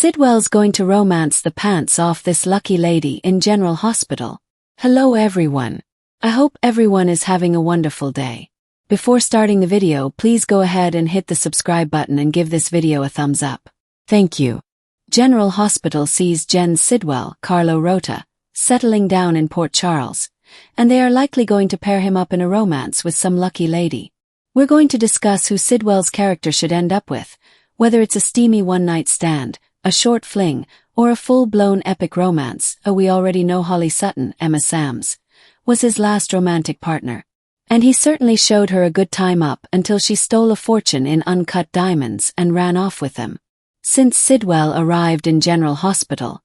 Sidwell's going to romance the pants off this lucky lady in General Hospital. Hello everyone. I hope everyone is having a wonderful day. Before starting the video, please go ahead and hit the subscribe button and give this video a thumbs up. Thank you. General Hospital sees Jen Sidwell, Carlo Rota, settling down in Port Charles, and they are likely going to pair him up in a romance with some lucky lady. We're going to discuss who Sidwell's character should end up with, whether it's a steamy one-night stand, a short fling, or a full-blown epic romance. We already know Holly Sutton, Emma Sams, was his last romantic partner. And he certainly showed her a good time up until she stole a fortune in uncut diamonds and ran off with them. Since Sidwell arrived in General Hospital,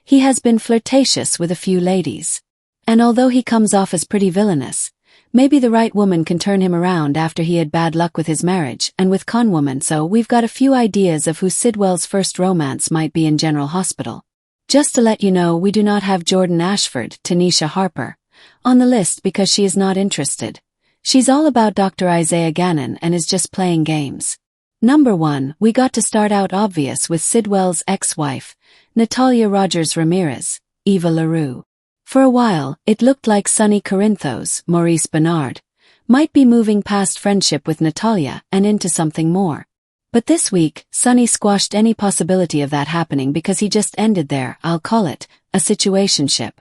he has been flirtatious with a few ladies. And although he comes off as pretty villainous, maybe the right woman can turn him around after he had bad luck with his marriage and with con woman. So we've got a few ideas of who Sidwell's first romance might be in General Hospital. Just to let you know, we do not have Jordan Ashford, Tanisha Harper, on the list because she is not interested. She's all about Dr. Isaiah Gannon and is just playing games. Number 1, we got to start out obvious with Sidwell's ex-wife, Natalia Rogers Ramirez, Eva LaRue. For a while, it looked like Sonny Corinthos, Maurice Bernard, might be moving past friendship with Natalia and into something more. But this week, Sonny squashed any possibility of that happening because he just ended their, I'll call it, a situationship.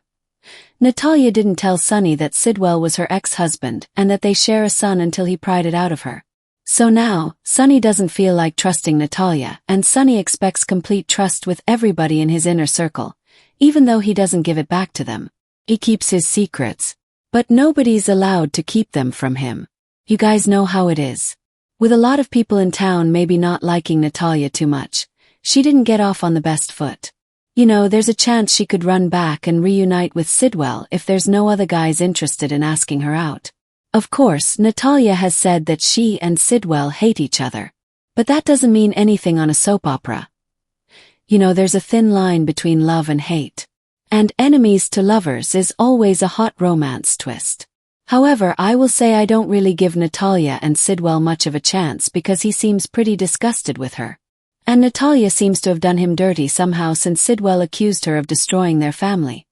Natalia didn't tell Sonny that Sidwell was her ex-husband and that they share a son until he pried it out of her. So now, Sonny doesn't feel like trusting Natalia, and Sonny expects complete trust with everybody in his inner circle, even though he doesn't give it back to them. He keeps his secrets, but nobody's allowed to keep them from him. You guys know how it is. With a lot of people in town maybe not liking Natalia too much, she didn't get off on the best foot. You know, there's a chance she could run back and reunite with Sidwell if there's no other guys interested in asking her out. Of course, Natalia has said that she and Sidwell hate each other. But that doesn't mean anything on a soap opera. You know, there's a thin line between love and hate. And enemies to lovers is always a hot romance twist. However, I will say I don't really give Natalia and Sidwell much of a chance because he seems pretty disgusted with her. And Natalia seems to have done him dirty somehow since Sidwell accused her of destroying their family.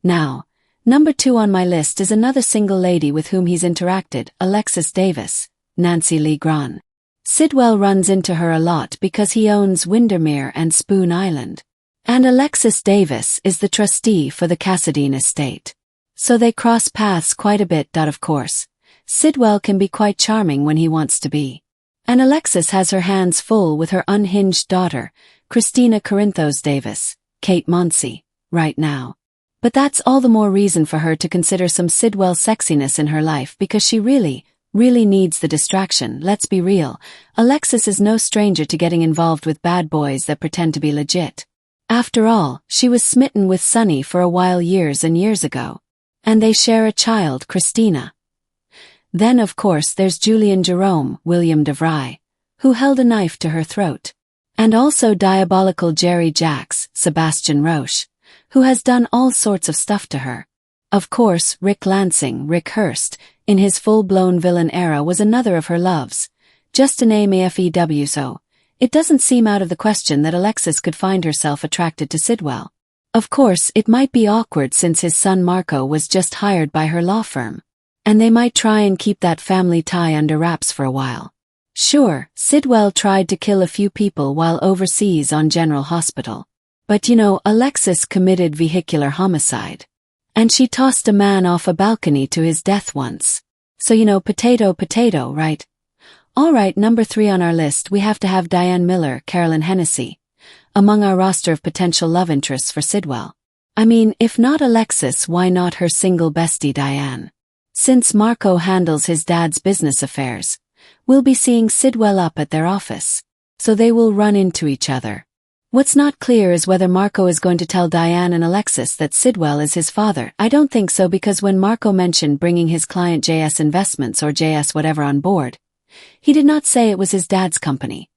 Now, number 2 on my list is another single lady with whom he's interacted, Alexis Davis, Nancy Lee Grahn. Sidwell runs into her a lot because he owns Windermere and Spoon Island. And Alexis Davis is the trustee for the Cassadine estate. So they cross paths quite a bit. Of course, Sidwell can be quite charming when he wants to be. And Alexis has her hands full with her unhinged daughter, Christina Corinthos Davis, Kate Monsey, right now. But that's all the more reason for her to consider some Sidwell sexiness in her life because she really needs the distraction. Let's be real, Alexis is no stranger to getting involved with bad boys that pretend to be legit. After all, she was smitten with Sonny for a while years and years ago. And they share a child, Christina. Then of course there's Julian Jerome, William DeVry, who held a knife to her throat. And also diabolical Jerry Jacks, Sebastian Roche, who has done all sorts of stuff to her. Of course, Rick Lansing, Rick Hurst, in his full-blown villain era was another of her loves. Just to name AFEW. So, it doesn't seem out of the question that Alexis could find herself attracted to Sidwell. Of course, it might be awkward since his son Marco was just hired by her law firm. And they might try and keep that family tie under wraps for a while. Sure, Sidwell tried to kill a few people while overseas on General Hospital. But you know, Alexis committed vehicular homicide. And she tossed a man off a balcony to his death once. So you know, potato, right? Alright, number 3 on our list we have to have Diane Miller, Carolyn Hennessy, among our roster of potential love interests for Sidwell. I mean, if not Alexis, why not her single bestie Diane? Since Marco handles his dad's business affairs, we'll be seeing Sidwell up at their office. So they will run into each other. What's not clear is whether Marco is going to tell Diane and Alexis that Sidwell is his father. I don't think so because when Marco mentioned bringing his client JS Investments or JS whatever on board, he did not say it was his dad's company.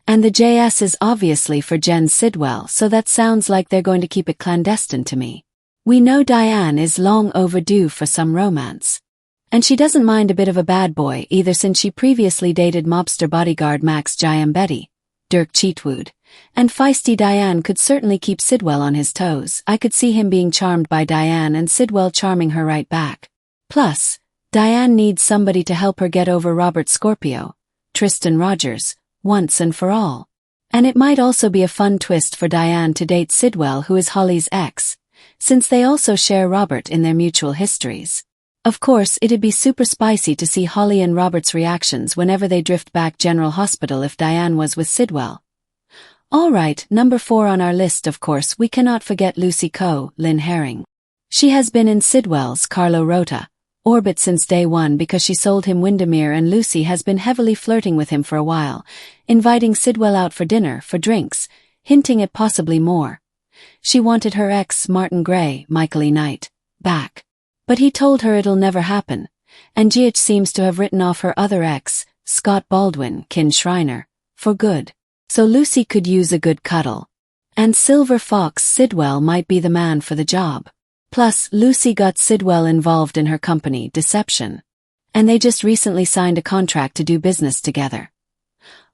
And the JS is obviously for Jen Sidwell, so that sounds like they're going to keep it clandestine to me. We know Diane is long overdue for some romance. And she doesn't mind a bit of a bad boy either since she previously dated mobster bodyguard Max Giambetti, Dirk Cheatwood. And feisty Diane could certainly keep Sidwell on his toes. I could see him being charmed by Diane and Sidwell charming her right back. Plus, Diane needs somebody to help her get over Robert Scorpio, Tristan Rogers, once and for all. And it might also be a fun twist for Diane to date Sidwell, who is Holly's ex, since they also share Robert in their mutual histories. Of course, it'd be super spicy to see Holly and Robert's reactions whenever they drift back General Hospital if Diane was with Sidwell. Alright, number 4 on our list, of course, we cannot forget Lucy Coe, Lynn Herring. She has been in Sidwell's Carlo Rota orbit since day one because she sold him Windermere, and Lucy has been heavily flirting with him for a while, inviting Sidwell out for dinner, for drinks, hinting at possibly more. She wanted her ex, Martin Gray, Michael E. Knight, back. But he told her it'll never happen, and GH seems to have written off her other ex, Scott Baldwin, Kin Shriner, for good. So Lucy could use a good cuddle. And Silver Fox Sidwell might be the man for the job. Plus, Lucy got Sidwell involved in her company, Deception. And they just recently signed a contract to do business together.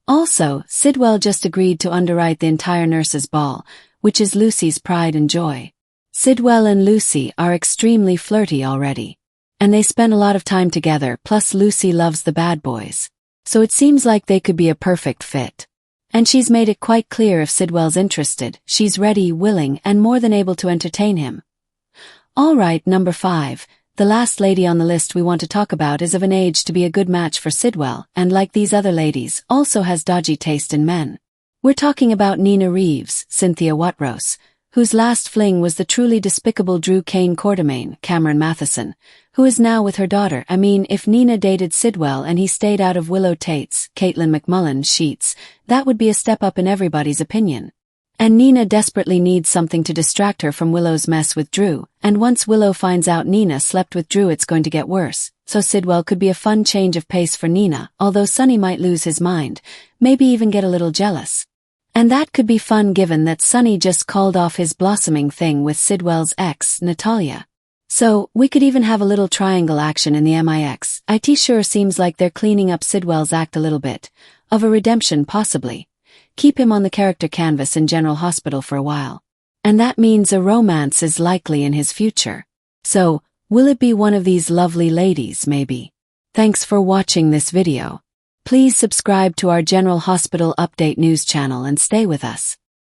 Also, Sidwell just agreed to underwrite the entire nurses' ball, which is Lucy's pride and joy. Sidwell and Lucy are extremely flirty already. And they spend a lot of time together, plus Lucy loves the bad boys. So it seems like they could be a perfect fit. And she's made it quite clear if Sidwell's interested, she's ready, willing, and more than able to entertain him. Alright, number 5, the last lady on the list we want to talk about is of an age to be a good match for Sidwell, and like these other ladies, also has dodgy taste in men. We're talking about Nina Reeves, Cynthia Watrous, whose last fling was the truly despicable Drew Kane Quartermain, Cameron Matheson, who is now with her daughter. I mean, if Nina dated Sidwell and he stayed out of Willow Tate's, Caitlin McMullen's sheets, that would be a step up in everybody's opinion. And Nina desperately needs something to distract her from Willow's mess with Drew, and once Willow finds out Nina slept with Drew, it's going to get worse, so Sidwell could be a fun change of pace for Nina, although Sonny might lose his mind, maybe even get a little jealous. And that could be fun given that Sonny just called off his blossoming thing with Sidwell's ex, Natalia. So, we could even have a little triangle action in the MIX. It sure seems like they're cleaning up Sidwell's act a little bit. Of a redemption possibly. Keep him on the character canvas in General Hospital for a while. And that means a romance is likely in his future. So, will it be one of these lovely ladies maybe? Thanks for watching this video. Please subscribe to our General Hospital Update news channel and stay with us.